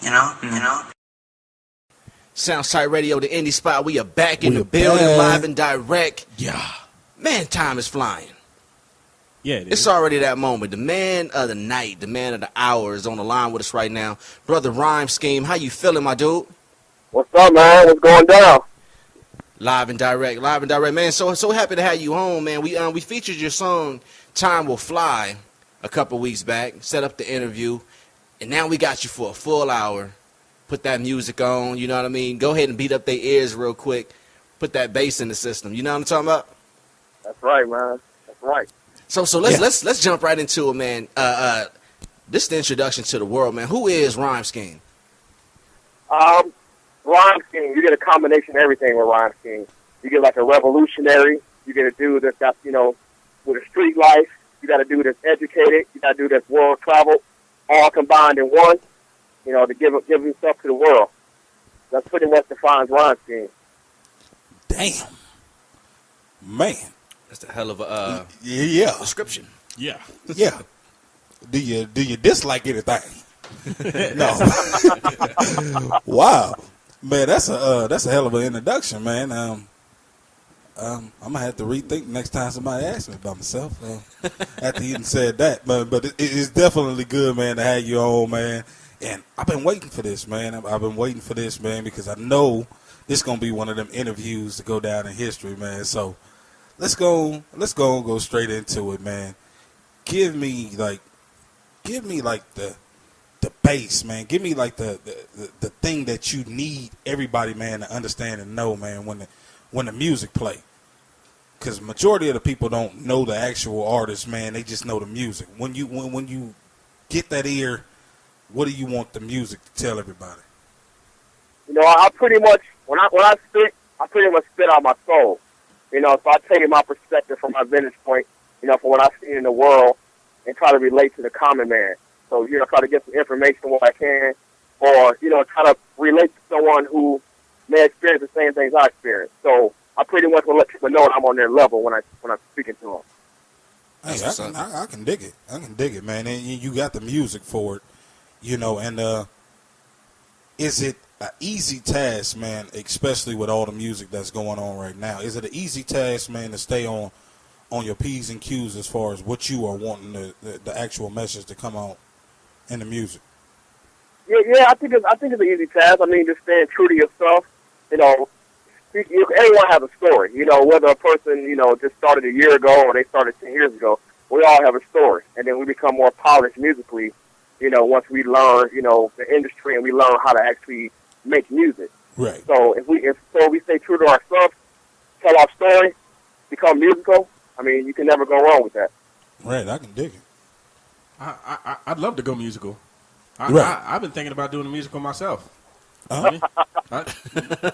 You know. Soundz Taight Radio, the indie spot. We are back in the building, live and direct. Yeah. Man, time is flying. Yeah, it is. It's already that moment. The man of the night, the man of the hour is on the line with us right now. Brother Rhyme Scheme, how you feeling, my dude? What's up, man? What's going down? Live and direct, man. So happy to have you home, man. We featured your song "Time Will Fly" a couple weeks back. Set up the interview, and now we got you for a full hour. Put that music on, you know what I mean? Go ahead and beat up their ears real quick. Put that bass in the system. You know what I'm talking about? That's right, man. That's right. So let's jump right into it, man. This is the introduction to the world, man. Who is Rhyme Scheme? Rhyme Scheme, you get a combination of everything with Rhyme Scheme. You get like a revolutionary. You get a dude that's got, with a street life. You got a dude that's educated. You got a dude that's world traveled, all combined in one. To give himself to the world. That's pretty much defines Rhyme Scheme. Damn, man, that's a hell of a description. Yeah. Do you dislike anything? No. Wow, man, that's a hell of an introduction, man. I'm gonna have to rethink next time somebody asks me about myself after you said that. But it's definitely good, man, to have you on, man. And I've been waiting for this, man. I've been waiting for this, man, because I know this is gonna be one of them interviews to go down in history, man. So let's go straight into it, man. Give me like the bass, man. Give me like the thing that you need everybody, man, to understand and know, man, when the music play. Because majority of the people don't know the actual artist, man. They just know the music. When you get that ear, what do you want the music to tell everybody? I pretty much, when I spit, I pretty much spit out my soul. So I take my perspective from my vantage point, from what I see in the world and try to relate to the common man. So, try to get some information what I can or, try to relate to someone who may experience the same things I experience. So I pretty much will let people know that I'm on their level when I'm speaking to them. Hey, I can dig it. I can dig it, man. And you got the music for it. And is it an easy task, man, especially with all the music that's going on right now? Is it an easy task, man, to stay on your P's and Q's as far as what you are wanting the actual message to come out in the music? Yeah, I think it's an easy task. I mean, just staying true to yourself. Everyone has a story. Whether a person, just started a year ago or they started 10 years ago, we all have a story. And then we become more polished musically, once we learn, the industry and we learn how to actually make music. Right. So if we stay true to ourselves, tell our story, become musical, I mean, you can never go wrong with that. Right, I can dig it. I'd love to go musical. I've been thinking about doing a musical myself.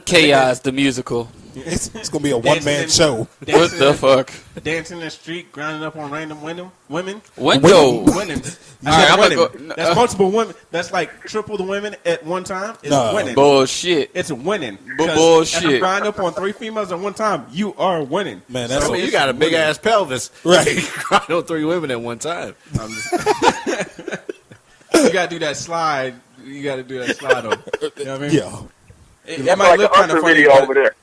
Chaos, the musical. It's going to be a one-man show. What the fuck? Dancing in the street, grinding up on random women. Window. Winning. Right, That's multiple women. That's like triple the women at one time. It's winning. Bullshit. It's winning. Bullshit. If you grind up on 3 females at one time, you are winning. Man, you got a big ass pelvis. Right. You grind on 3 women at one time. You got to do that slide. You got to do that slide over. You know what I mean? Yeah. It might look kind of funny video over there.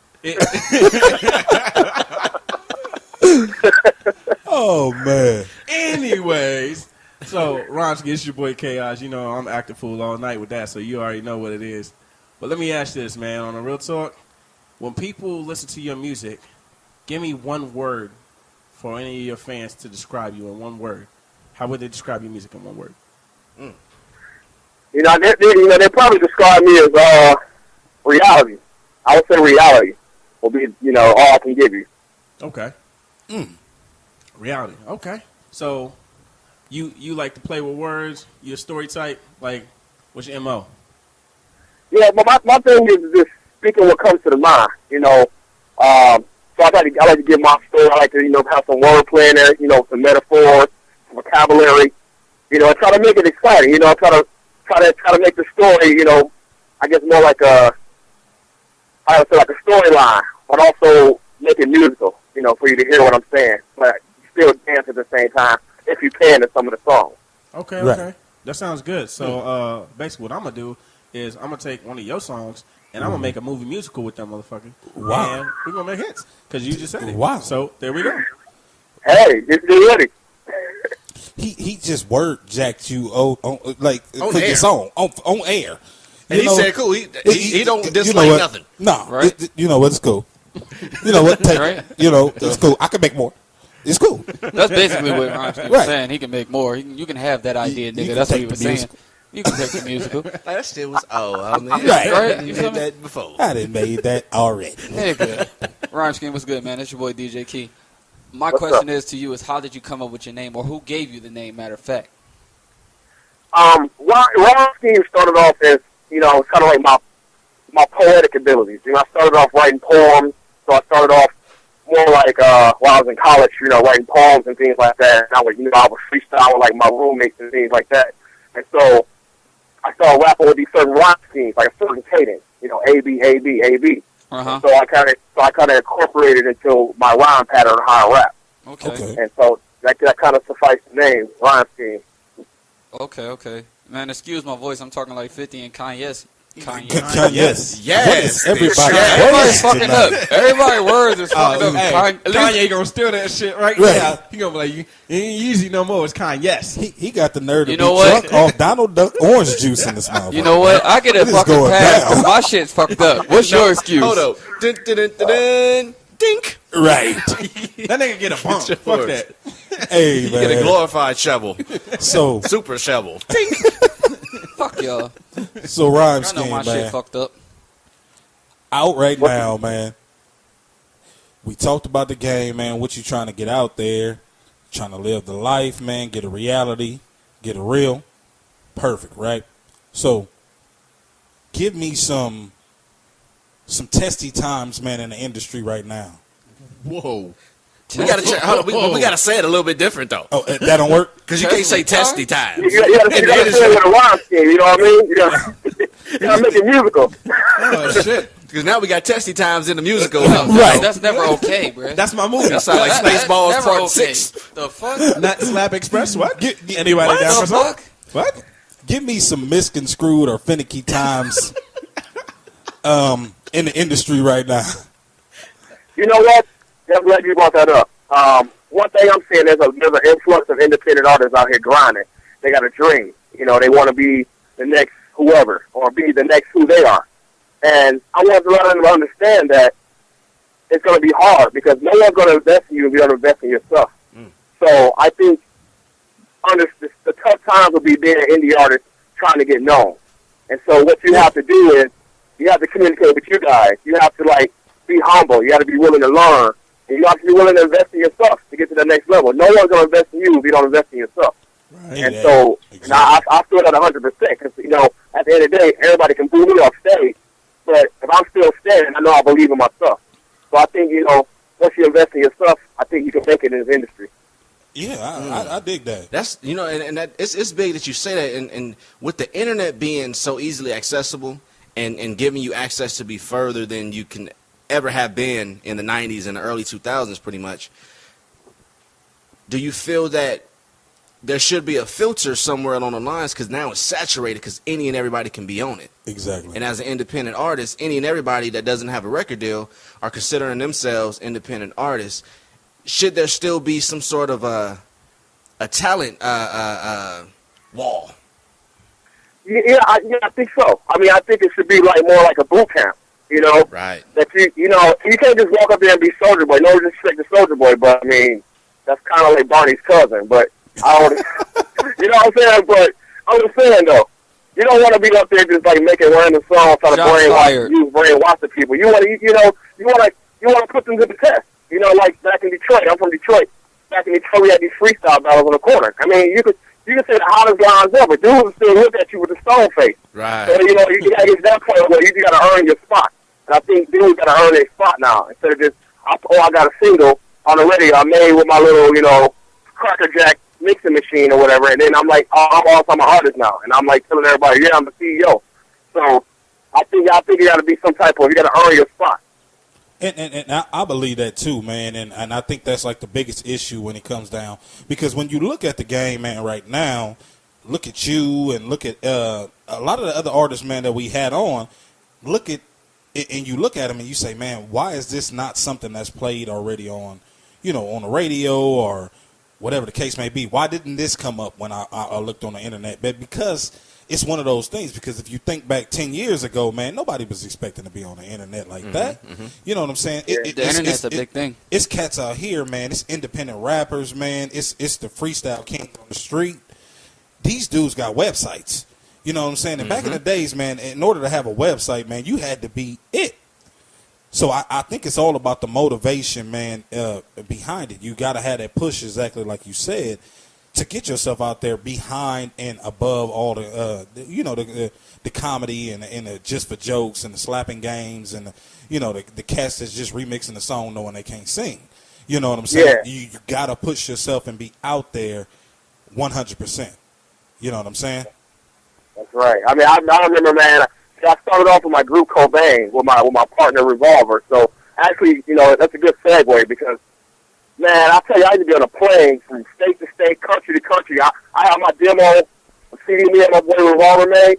Oh, man. Anyways, so Ronsky, it's your boy Chaos. I'm acting fool all night with that, so you already know what it is. But let me ask this, man, on a real talk. When people listen to your music, give me one word for any of your fans to describe you in one word. How would they describe your music in one word? They probably describe me as reality. I would say reality will be, all I can give you. Okay. Reality. Okay. So, you like to play with words? You're a story type? Like, what's your MO? Yeah, but my thing is just speaking what comes to the mind, So I like to give my story. I like to, have some wordplay in there, some metaphors, some vocabulary, and try to make it exciting, try to make the story, I guess more like a storyline, but also make it musical, for you to hear what I'm saying, but still dance at the same time if you can to some of the songs. Okay. That sounds good. So basically what I'm going to do is I'm gonna take one of your songs and I'm gonna make a movie musical with that motherfucker. Wow. And we're gonna make hits because you just said it. Wow. So there we go. Hey, just get ready. He just word jacked you on for air. your song on air. And he said, "Cool." He don't dislike nothing. No, Right. you know what? It's cool. You know what? Right. You know, it's cool. I can make more. It's cool. That's basically what Rhymes was Right. saying. He can make more. You can have that idea, You nigga. can That's what take he was the saying. musical. You can take the musical. Like, that shit was I mean, Right. Right. You You did feel me? that before. I done made that already. Nigga. Rhyme Scheme, what's good, man? It's your boy DJ Key. My What's question up? is to you is how did you come up with your name or who gave you the name, matter of fact? Ron Scheme started off as, you know, it's kind of like my poetic abilities. You know, I started off writing poems, so I started off more like while I was in college, you know, writing poems and things like that. And I would, I would freestyle with like my roommates and things like that. And so I started rapping with these certain rhyme schemes, like a certain cadence, you know, A B A B A B. Uh-huh. So I kind of incorporated into my rhyme pattern of how I rap. Okay. And so that kind of sufficed the name, rhyme scheme. Okay. Man, excuse my voice. I'm talking like 50 and Kanye's. Yes. Yes. What is everybody? Yes. Everybody's fucking up. Everybody's words is fucking up. Hey, At least- Kanye gonna steal that shit right now. He gonna be like, you ain't Yeezy no more. It's Kanye. He got the nerve to You be know what? drunk off Donald Duck orange juice in this mouth. You know what? I get a What is fucking going pass down? because my shit's fucked up. What's your excuse? Hold up. Dun, dun, dun, dun, dun. Dink. Right. That nigga get a bump. Fuck that. Hey, You get a man. glorified shovel. So Super shovel. Fuck y'all. Rhyme I know Scheme, my shit man. fucked up. Out right now, man. We talked about the game, man. What you trying to get out there? Trying to live the life, man. Get a reality. Get a real. Perfect, right? So, give me some testy times, man, in the industry right now. Whoa. We gotta say it a little bit different though, Oh, that don't work? because you can't say testy times. You gotta say it with a rhyme scheme, you know what I mean? You gotta make it musical. Oh shit. Because now we got testy times in the musical. Right. That's never okay, bro. That's my movie. That sounds like Spaceballs Never Part okay. 6. The fuck? Not Slap Express. What? Anybody What down for the something? fuck? What? Give me some misconstrued or finicky times in the industry right now. You know what? I'm glad you brought that up. One thing I'm seeing, there's an influx of independent artists out here grinding. They got a dream. You know, they want to be the next whoever or be the next who they are. And I want to let them understand that it's going to be hard because no one's going to invest in you if you don't invest in yourself. So I think under the tough times will be being an indie artist trying to get known. And so what you have to do is you have to communicate with you guys. You have to, like, be humble. You got to be willing to learn. And you have to be willing to invest in yourself to get to the next level. No one's going to invest in you if you don't invest in yourself. Right. And so I feel that 100% because, you know, at the end of the day, everybody can boo me off stage. But if I'm still standing, I know I believe in myself. So I think, you know, once you invest in yourself, I think you can make it in this industry. Yeah, I dig that. That's, you know, and that it's big that you say that. And with the internet being so easily accessible and giving you access to be further than you can ever have been in the 90s and the early 2000s pretty much, do you feel that there should be a filter somewhere along the lines because now it's saturated because any and everybody can be on it? Exactly. And as an independent artist, any and everybody that doesn't have a record deal are considering themselves independent artists. Should there still be some sort of a talent wall? Yeah, I think so. I mean, I think it should be like more like a boot camp. You know, Right. that you know, you can't just walk up there and be Soldier Boy. No disrespect to Soldier Boy, but I mean, that's kind of like Barney's cousin. But I don't, you know what I'm saying? But I'm just saying though, you don't want to be up there just like making random songs trying to brainwash the people. You want to, you want to put them to the test. You know, like back in Detroit. I'm from Detroit. Back in Detroit, we had these freestyle battles on the corner. I mean, you could say the hottest lines ever. Dudes would still look at you with a stone face. Right. So, you know, you got to get to that point where you got to earn your spot. And I think dudes got to earn their spot now. Instead of just, I got a single on the radio I made with my little, you know, Cracker Jack mixing machine or whatever. And then I'm like, I'm an artist now. And I'm like telling everybody, yeah, I'm the CEO. So I think you got to be some type of, you got to earn your spot. And I believe that too, man. And I think that's like the biggest issue when it comes down. Because when you look at the game, man, right now, look at you and look at a lot of the other artists, man, that we had on, look at it, and you look at them and you say, man, why is this not something that's played already on, on the radio or whatever the case may be? Why didn't this come up when I looked on the internet? But because it's one of those things, because if you think back 10 years ago, man, nobody was expecting to be on the internet like that. You know what I'm saying? The internet's a big thing. It's cats out here, man. It's independent rappers, man. It's the freestyle king on the street. These dudes got websites. You know what I'm saying? And back in the days, man, in order to have a website, man, you had to be it. So I think it's all about the motivation, man, behind it. You got to have that push, exactly like you said, to get yourself out there behind and above all the, the comedy and the just for jokes and the slapping games and, the cats that's just remixing the song knowing they can't sing. You know what I'm saying? Yeah. You got to push yourself and be out there 100%. You know what I'm saying? That's right. I mean, I remember, man, I started off with my group Cobain with my partner Revolver. So actually, that's a good segue because, man, I tell you, I used to be on a plane from state to state, country to country. I have my demo, CD me and my boy Revolver made,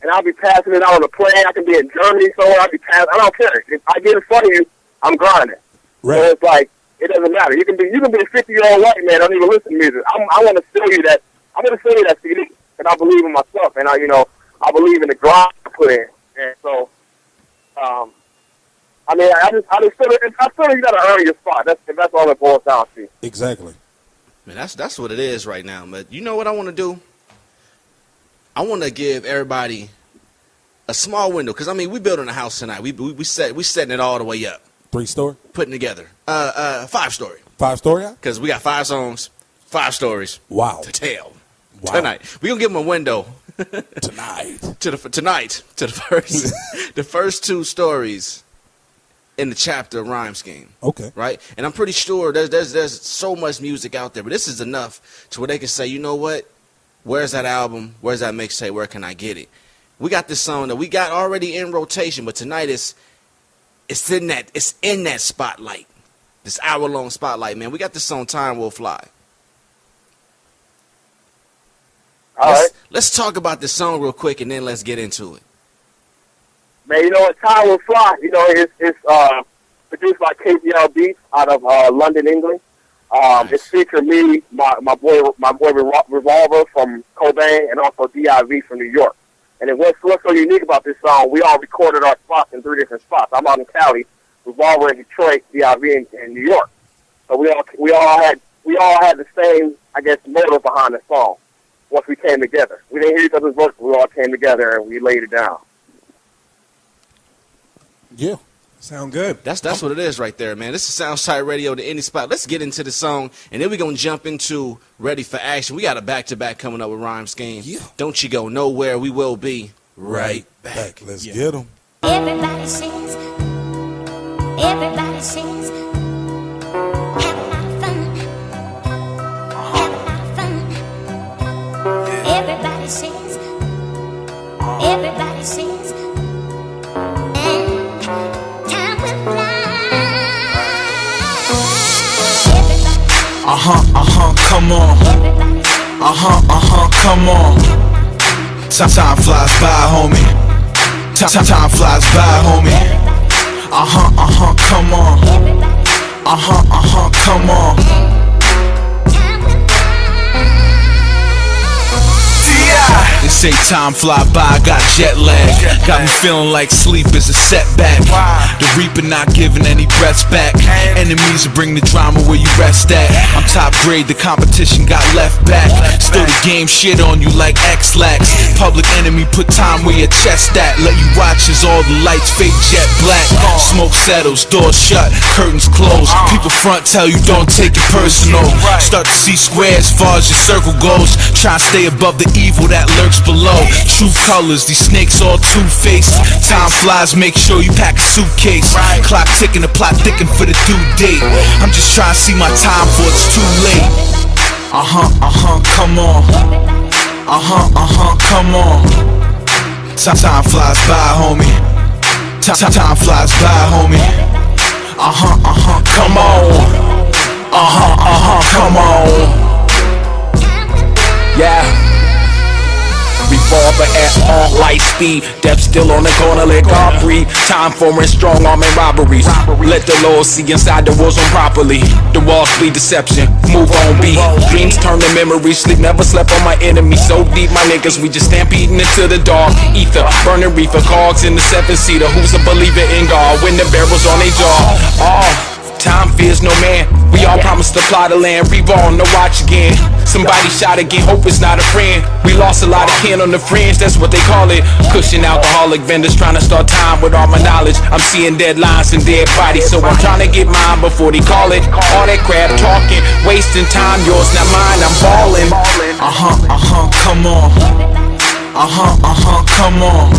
and I'll be passing it out on the plane. I can be in Germany somewhere. I'll be passing. I don't care. If I get in front of you, I'm grinding. Right. So it's like it doesn't matter. You can be a 50-year-old white man. Don't even listen to music. I want to show you that. I'm going to show you that CD, and I believe in myself, and I believe in the grind I put in, and so. I mean, I feel like you got to earn your spot. That's all it boils down to. Exactly. Man, that's what it is right now. But you know what I want to do? I want to give everybody a small window because I mean we building a house tonight. We setting it all the way up. 3-story? Putting together 5-story. 5-story? Because we got 5 songs, 5 stories. Wow. To tell Wow. We gonna give them a window Tonight. to the first 2 stories in the chapter of Rhyme Scheme. Okay. Right? And I'm pretty sure there's so much music out there, but this is enough to where they can say, you know what? Where's that album? Where's that mixtape? Where can I get it? We got this song that we got already in rotation, but tonight it's in that spotlight. This hour-long spotlight, man. We got this song, Time Will Fly. All right. Let's talk about this song real quick, and then let's get into it. Man, Time Will Fly. It's produced by KPL Beats out of London, England. Nice. It's featuring me, my boy Revolver from Cobain, and also DIV from New York. And what's so unique about this song, we all recorded our spots in 3 different spots. I'm out in Cali, Revolver in Detroit, DIV in New York. So we all had the same, I guess, motive behind the song. Once we came together, we didn't hear each other's voices. We all came together and we laid it down. Yeah. Sound good. That's what it is right there, man. This is Soundz Taight Radio, the indie spot. Let's get into the song, and then we're going to jump into Ready for Action. We got a back-to-back coming up with Rhyme Scheme. Yeah. Don't you go nowhere. We will be right back. Let's get them. Everybody sings. Everybody sings. Have a lot of fun. Have a lot of fun. Everybody sings. Everybody sings. And time will fly. Everybody sings. Come on. Everybody sings. Come on. Time flies by, homie. Time flies by, homie. Come on. Come on. Time will fly. They say time fly by, got jet lag. Got me feeling like sleep is a setback. The reaper not giving any breaths back. Enemies will bring the drama where you rest at. I'm top grade, the competition got left back. Still the game shit on you like X-Lax. Public enemy put time where your chest at. Let you watch as all the lights fade jet black. Smoke settles, doors shut, curtains closed. People front tell you don't take it personal. Start to see squares as far as your circle goes. Try to stay above the evil that lurks below. True colors, these snakes all two-faced. Time flies, make sure you pack a suitcase. Clock ticking, the plot thicking for the due date. I'm just trying to see my time before it's too late. Come on. Come on. Time flies by, homie. Time flies by, homie. Come on. Come on. Yeah. revolver at on light speed. Death still on the corner, let God breathe. Time for strong arm and robberies. Let the Lord see inside the war zone properly. The walls be deception, move on beat. Dreams turn to memories, sleep never slept on my enemy. So deep, my niggas, we just stampeding into the dark ether. Burning reefer, cogs in the 7-seater. Who's a believer in God when the barrel's on their jaw? Time fears no man. We all promised to fly the land. Reborn to watch again. Somebody shot again, hope it's not a friend. We lost a lot of kin on the fringe, that's what they call it. Cushion alcoholic vendors trying to start time with all my knowledge. I'm seeing dead lines and dead bodies, so I'm trying to get mine before they call it. All that crap talking, wasting time, yours not mine, I'm ballin'. Come on. Come on.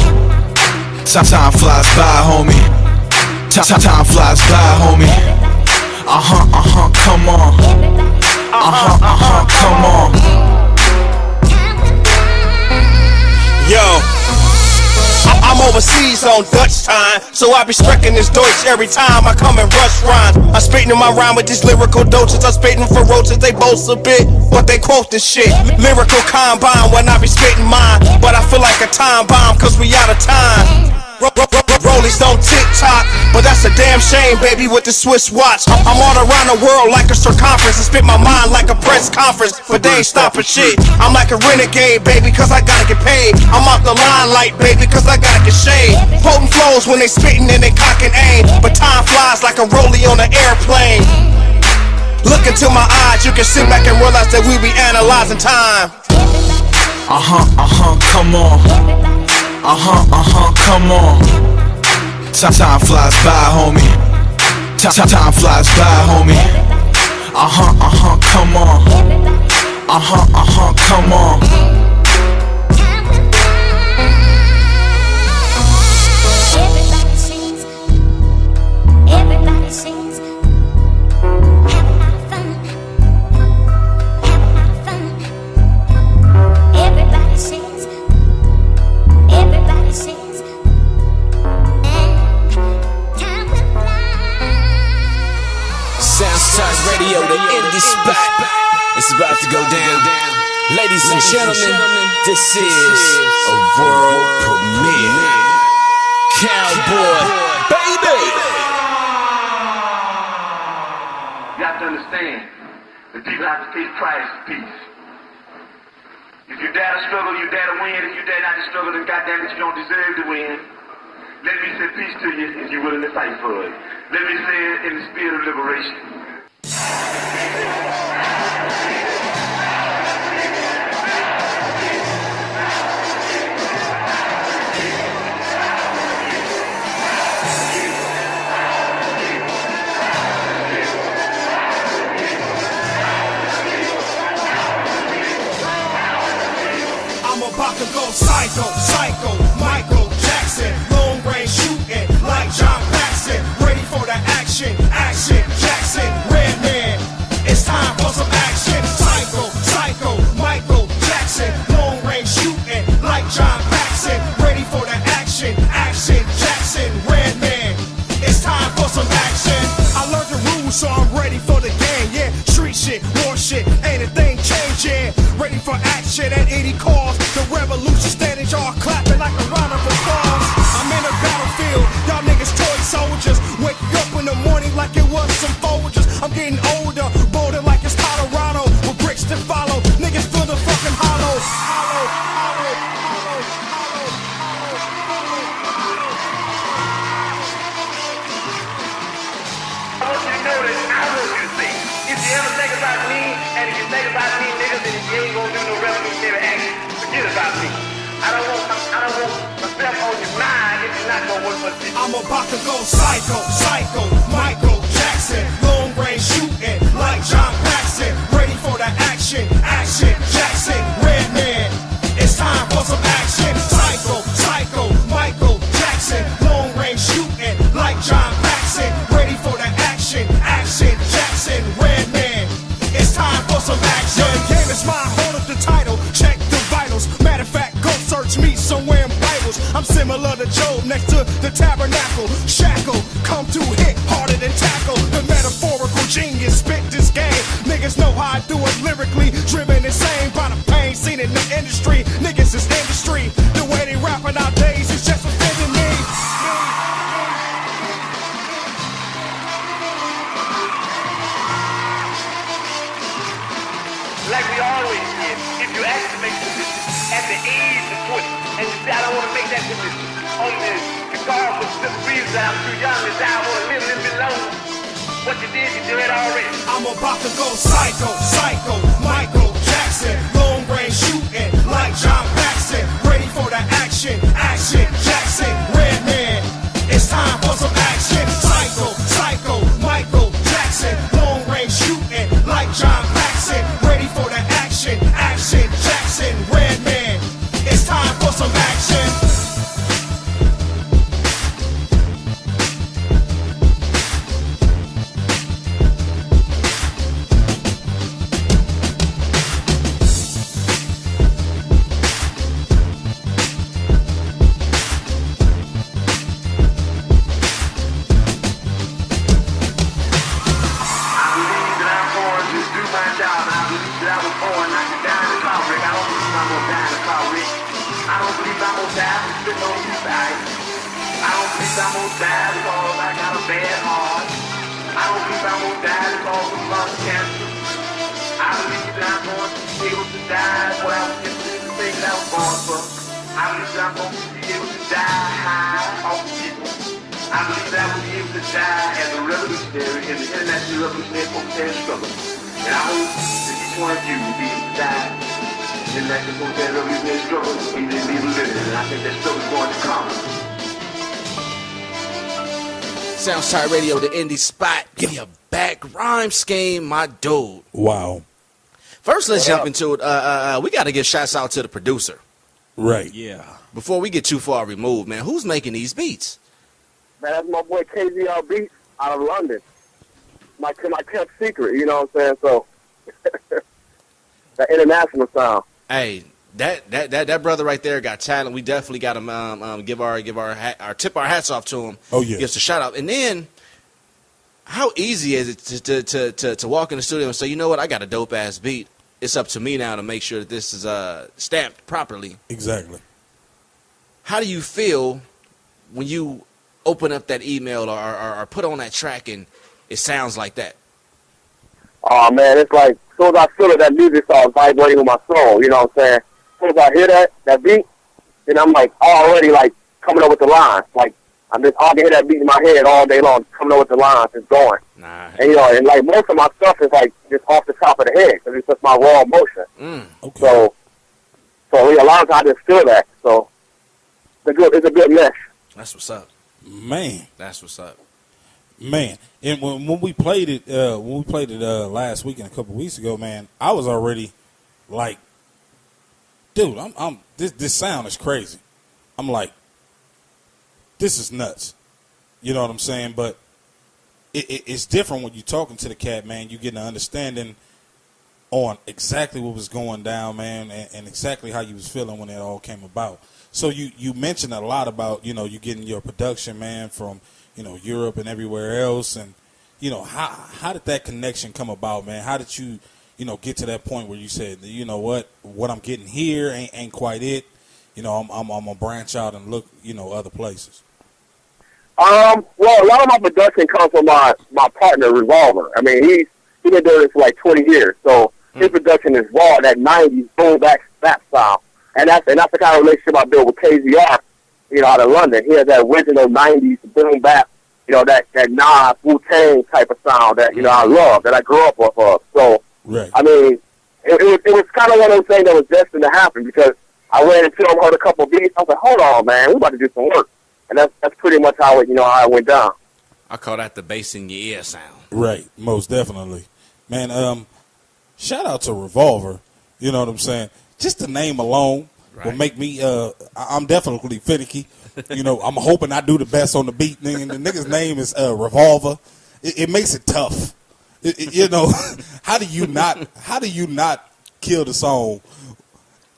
Time flies by, homie. Time flies by, homie. Come on. Come on. Yo, I'm overseas on Dutch time, so I be strecking this Deutsch every time I come and rush rhymes. I'm spitting in my rhyme with these lyrical doses. I'm spitting ferocious, they boast a bit, but they quote this shit. Lyrical combine when I be spitting mine, but I feel like a time bomb cause we out of time. Rollies don't tick-tock, but that's a damn shame, baby, with the Swiss watch. I'm all around the world like a circumference and spit my mind like a press conference, but they ain't stopping shit. I'm like a renegade, baby, cause I gotta get paid. I'm off the limelight, baby, cause I gotta get shade. Potent flows when they spitting and they cock and aim, but time flies like a rollie on an airplane. Look into my eyes, you can sit back and realize that we be analyzing time. Come on. Come on. Time flies by, homie. Time flies by, homie. Come on. Come on. Everybody sings. Everybody sings. Have a lot of fun. Have a lot of fun. Everybody sings. Everybody sings. Soundz Taight Radio, the indie spot. It's about to go down. Ladies and gentlemen, this is a world premiere. Cowboy, baby. You have to understand, the people have to pay the price for peace. If you dare to struggle, you dare to win. If you dare not to struggle, then goddamn it, you don't deserve to win. Let me say peace to you if you're willing to fight for it. Let me say it in the spirit of liberation. I'm about to go psycho, Michael Jackson, long range shooting like John Paxson, ready for the action, Jackson, Red Man, it's time for some action, psycho, Michael Jackson, long range shooting like John Paxson, ready for the action, Jackson, Red Man, it's time for some action. I learned the rules, so I'm ready for the game, yeah, street shit, war shit, ain't a thing changing, ready for action at any cost. The revolution standing, y'all clapping like a round of applause. I'm in a battlefield, y'all niggas toy soldiers. Wake up in the morning like it was some Folgers. I'm getting older, bolder like it's Colorado, with bricks to follow. Niggas feel the fucking hollow. I want you to know that I want you to think. If you ever think about me, and if you think about me, niggas, then you ain't gonna do no revolutionary action. Forget about me. I don't want myself on your mind if you're not gonna work for me. I'm about to go psycho, Michael Jackson, long range shooting like John Paxson, ready for the action, Jackson, Red Man, it's time for some action, psycho, Michael Jackson, long range shooting like John Paxson, ready for the action, Jackson, Red Man, it's time for some action. The game is mine, hold up the title, check the vitals, matter of fact, go search me somewhere in Bibles. I'm similar to Job next to the tabernacle. Shackle, come to hit harder than tackle. The metaphorical genius spit this game. Niggas know how I do it lyrically, driven insane by the pain seen in the industry. Niggas is industry. the street. The way they rapping nowadays is just offending me. Like we always did, if you ask to make position at the age of 20, and you say, I don't want to make that position, only because of the reason that I'm too young, is I want to live a little bit longer. What you did it already. I'm about to go psycho, psycho, Michael Jackson, long range shooting like John Paxson, ready for the action, action, Jackson, Redman, it's time for some action, psycho, psycho, Michael Jackson, long range shooting like John Paxson, ready for the action, action, Jackson, Redman, it's time for some action. Soundz Taight Radio, the indie spot. Give you a back rhyme scheme, my dude. Wow. First, let's jump into it. We got to give shouts out to the producer. Right. Yeah. Before we get too far removed, man, who's making these beats? Man, that's my boy KZR Beats out of London. My kept secret, you know what I'm saying? So, that international sound. Hey, that brother right there got talent. We definitely got to give our tip our hats off to him. Oh yeah, gives a shout out. And then, how easy is it to walk in the studio and say, you know what, I got a dope ass beat. It's up to me now to make sure that this is stamped properly. Exactly. How do you feel when you open up that email or put on that track and it sounds like that? Oh man, it's like as soon as I feel it, that music starts vibrating with my soul. You know what I'm saying? As soon as I hear that beat, then I'm like already like coming up with the lines. Like I can hear that beat in my head all day long, coming up with the lines, it's going. Nah. And you know, and like most of my stuff is like just off the top of the head because it's just my raw emotion. Okay. So yeah, a lot of times I just feel that. So it's a good mesh. That's what's up, man. That's what's up, man. And when we played it, last week and a couple weeks ago, man, I was already like, dude, this sound is crazy. I'm like, this is nuts. You know what I'm saying? But it's different when you're talking to the cat, man. You get an understanding on exactly what was going down, man, and exactly how you was feeling when it all came about. So you mentioned a lot about, you getting your production, man, from, Europe and everywhere else. And, how did that connection come about, man? How did you, get to that point where you said, you know what I'm getting here ain't quite it. I'm going to branch out and look, other places. Well, a lot of my production comes from my partner, Revolver. I mean, he's been doing this for like 20 years. So his production is raw, that 90s boom back snap style. And that's the kind of relationship I built with KZR, out of London. He has that original 90s boom bap, that Nas, Wu-Tang type of sound that, I love, that I grew up off of. So, right. I mean, it was kind of one of those things that was destined to happen because I ran into him, heard a couple of beats. I was like, hold on, man, we're about to do some work. And that's pretty much how it, how it went down. I call that the bass in your ear sound. Right, most definitely. Man, shout out to Revolver, you know what I'm saying? Just the name alone will make me, I'm definitely finicky. I'm hoping I do the best on the beat. And the nigga's name is Revolver. It makes it tough. How do you not kill the song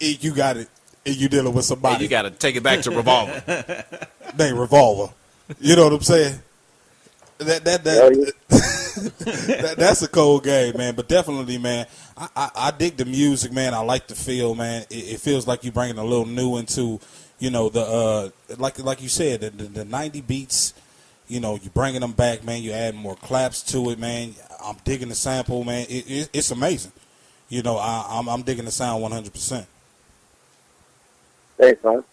if you got it and you dealing with somebody? Hey, you got to take it back to Revolver. Name Revolver. You know what I'm saying? That's a cold game, man. But definitely, man, I dig the music, man. I like the feel, man. It feels like you're bringing a little new into, the like you said, the 90 beats. You're bringing them back, man. You're adding more claps to it, man. I'm digging the sample, man. It's amazing. I'm digging the sound 100%. Thanks, man.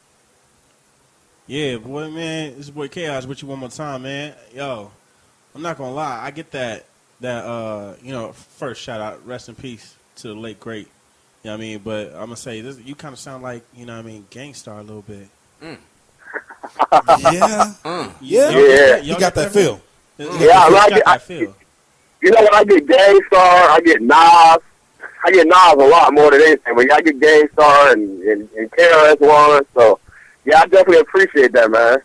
Yeah, boy, man. This is boy Chaos with you one more time, man. Yo, I'm not gonna lie. I get that first shout out, rest in peace to the late great. You know what I mean? But I'm gonna say this. You kind of sound like Gangstar a little bit. Yeah. You got that feel. Yeah, I got that feel. When I get Gangstar, I get Nas. I get Nas a lot more than anything. But I get Gangstar and KRS-One. So, yeah, I definitely appreciate that, man.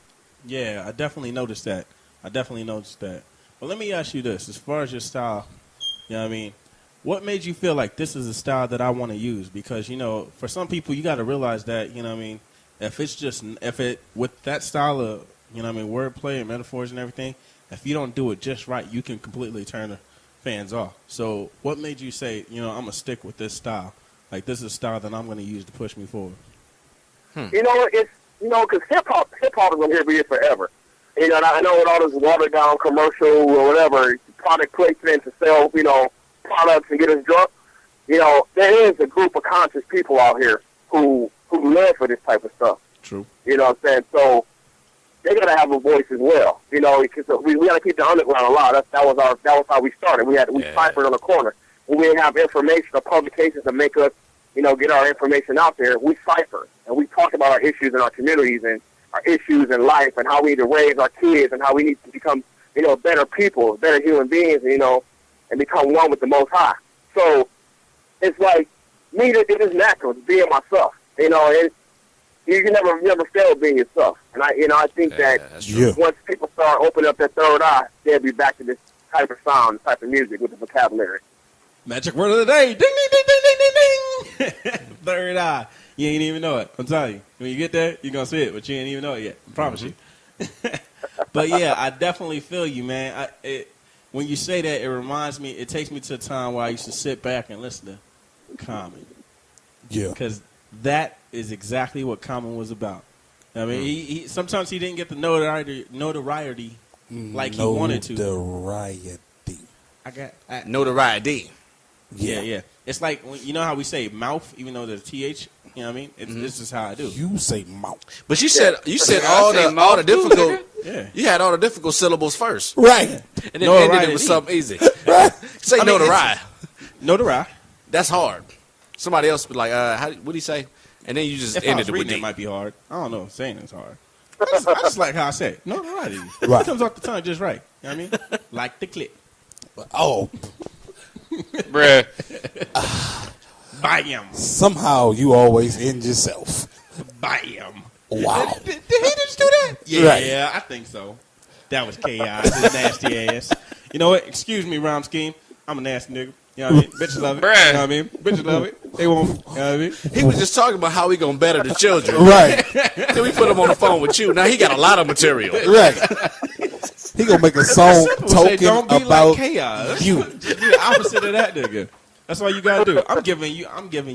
Yeah, I definitely noticed that. Well, let me ask you this. As far as your style, you know what I mean? What made you feel like this is a style that I want to use? Because, for some people, you got to realize that, you know what I mean? With that style of, wordplay and metaphors and everything, if you don't do it just right, you can completely turn the fans off. So what made you say, I'm going to stick with this style? Like, this is a style that I'm going to use to push me forward. It's, because hip-hop is going to be here forever. And I know with all this watered-down commercial or whatever, product placement to sell, products and get us drunk, there is a group of conscious people out here who live for this type of stuff. True. You know what I'm saying? So they got to have a voice as well. Because we got to keep the underground alive. That was how we started. We ciphered on the corner. When we didn't have information or publications to make us, get our information out there, we ciphered. And we talked about our issues in our communities and our issues in life and how we need to raise our kids and how we need to become, better people, better human beings, and become one with the Most High. So it's like, me, it is natural to being myself. You can never fail being yourself. And I think that once people start opening up their third eye, they'll be back to this type of sound, type of music with the vocabulary. Magic word of the day. Ding, ding, ding, ding, ding, ding, ding. Third eye. You ain't even know it. I'm telling you. When you get there, you're going to see it, but you ain't even know it yet. I promise you. But, yeah, I definitely feel you, man. When you say that, it reminds me, it takes me to a time where I used to sit back and listen to Common. Yeah. Because that is exactly what Common was about. I mean, he sometimes he didn't get the notoriety like he wanted to. Notoriety. Notoriety. Yeah. It's like, you know how we say mouth, even though there's TH? You know what I mean? This is how I do. You say mouth. But you said all the difficult. Yeah. You had all the difficult syllables first. Right. And then ended it with something easy. Right. Say notoriety. Notoriety. That's hard. Somebody else be like, what do you say? And then you just ended it with it might be hard. I don't know. Saying it's hard. I just like how I say it. Notoriety. Right. It comes off the tongue just right. You know what I mean? Like the clip. Oh. Bruh. Bam. Somehow you always end yourself. Bam. Wow. Did he just do that? Yeah, right. Yeah, I think so. That was chaos. His nasty ass. You know what? Excuse me, rhyme scheme. I'm a nasty nigga. You know what I mean? Bitches love it. Bruh. You know what I mean? Bitches love it. They won't. You know what I mean? He was just talking about how we gonna better the children. Right. Then we put him on the phone with you. Now he got a lot of material. Right. He gonna make a song talking don't be about like chaos. you. Just be the opposite of that nigga. That's all you gotta do. I'm giving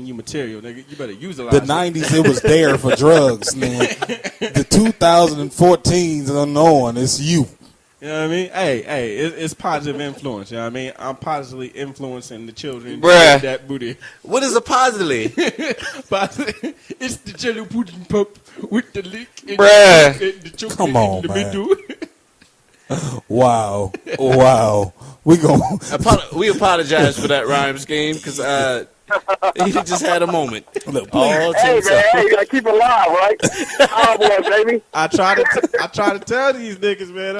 you material, nigga. You better utilize The it. 90s, it was there for drugs, man. The 2014s and on, it's you. You know what I mean? Hey, it's positive influence. You know what I mean? I'm positively influencing the children. Bruh. With that booty. What is a positive? It's the jelly pudding pop with the lick. Bruh. And the chocolate Come on, in the man. middle. Wow. We apologize for that rhyme scheme because he just had a moment. All to Hey, himself. man, you got to keep it alive, right? Cowboys, baby. I try to tell these niggas, man.